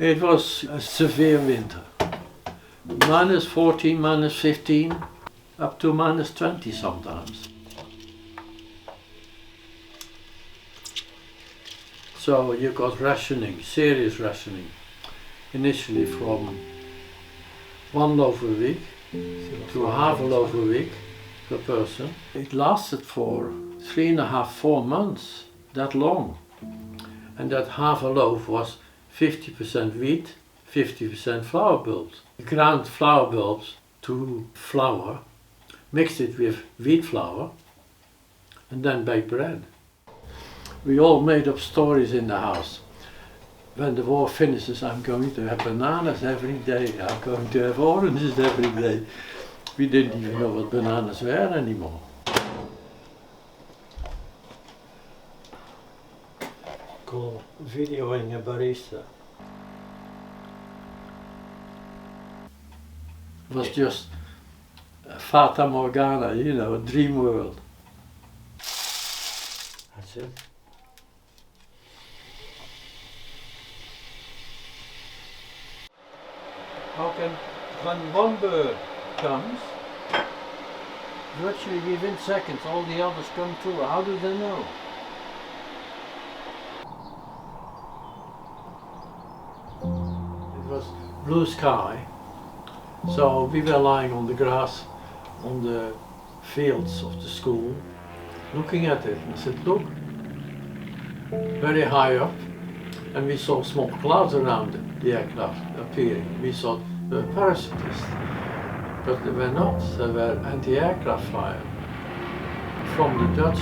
It was a severe winter. Minus 14, minus 15, up to minus 20 sometimes. So you got rationing, serious rationing. Initially from 1 loaf a week to half a loaf a week per person. It lasted for 3.5, 4 months, that long. And that half a loaf was 50% wheat, 50% flour bulbs. You ground flour bulbs to flour, mixed it with wheat flour, and then baked bread. We all made up stories in the house. When the war finishes, I'm going to have bananas every day, I'm going to have oranges every day. We didn't even know what bananas were anymore. Called videoing a barista. It was just Fata Morgana, you know, a dream world. That's it. How can, when one bird comes, virtually within seconds all the others come too? How do they know? It was blue sky, so we were lying on the grass on the fields of the school, looking at it, and I said, look, very high up, and we saw small clouds around the aircraft appearing. We thought they were parachutists, but they were not. They were anti-aircraft fire from the Dutch.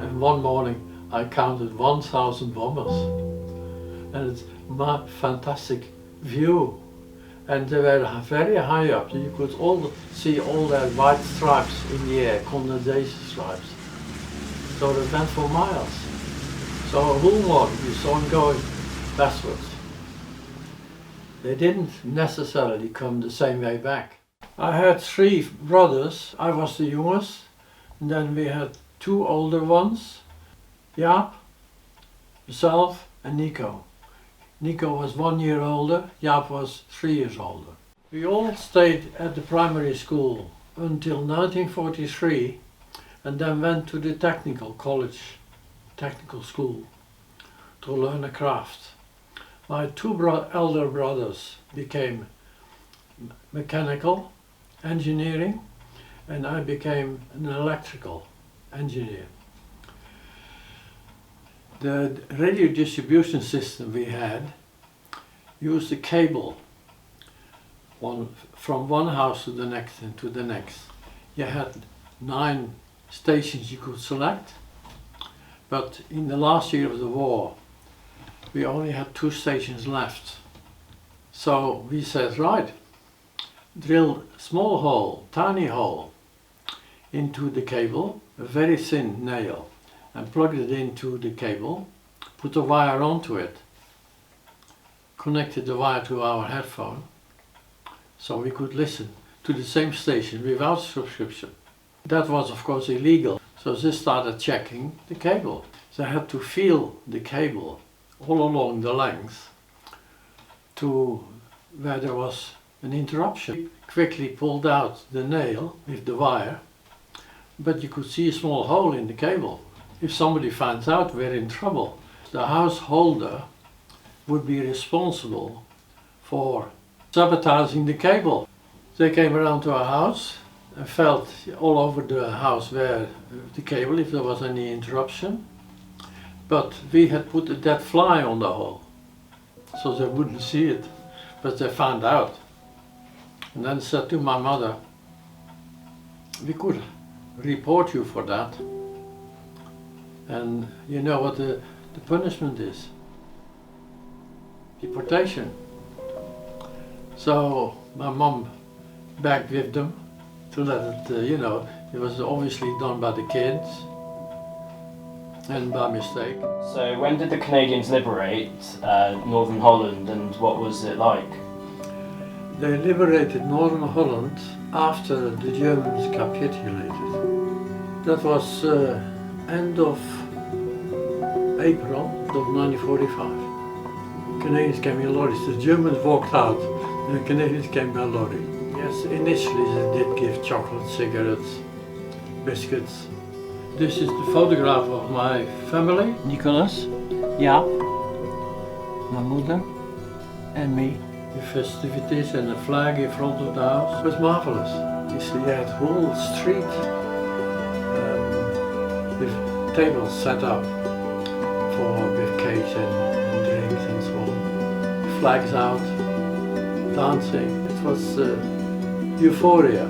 And one morning I counted 1,000 bombers, and it's a fantastic view. And they were very high up. You could see all their white stripes in the air, condensation stripes. So they went for miles. So a whole morning we saw them going backwards. They didn't necessarily come the same way back. I had 3 brothers. I was the youngest. And then we had 2 older ones, Jaap, myself, and Nico. Nico was 1 year older, Jaap was 3 years older. We all stayed at the primary school until 1943 and then went to the technical college, technical school, to learn a craft. My 2 elder brothers became mechanical engineering and I became an electrical engineer. The radio distribution system we had used a cable from one house to the next and to the next. You had 9 stations you could select, but in the last year of the war we only had 2 stations left. So we said, right, drill a small hole, tiny hole into the cable, a very thin nail, and plugged it into the cable, put a wire onto it, connected the wire to our headphone, so we could listen to the same station without subscription. That was of course illegal, so they started checking the cable. They had to feel the cable all along the length to where there was an interruption. Quickly pulled out the nail with the wire, but you could see a small hole in the cable. If somebody finds out, we're in trouble. The householder would be responsible for sabotaging the cable. They came around to our house and felt all over the house where the cable, if there was any interruption. But we had put a dead fly on the hole, so they wouldn't see it. But they found out. And then said to my mother, we could report you for that. And you know what the punishment is? Deportation. So my mom begged with them to let it, you know, it was obviously done by the kids and by mistake. So when did the Canadians liberate Northern Holland and what was it like? They liberated Northern Holland after the Germans capitulated. That was end of April of 1945. Canadians came in lorries. The Germans walked out, and the Canadians came by lorry. Yes, initially they did give chocolate, cigarettes, biscuits. This is the photograph of my family. Nicholas, Ja, mijn moeder en me. the festivities and the flag in front of the house. It was marvelous. You see, you had whole street with tables set up with cakes and drinks and so on. Flags out, dancing. It was euphoria.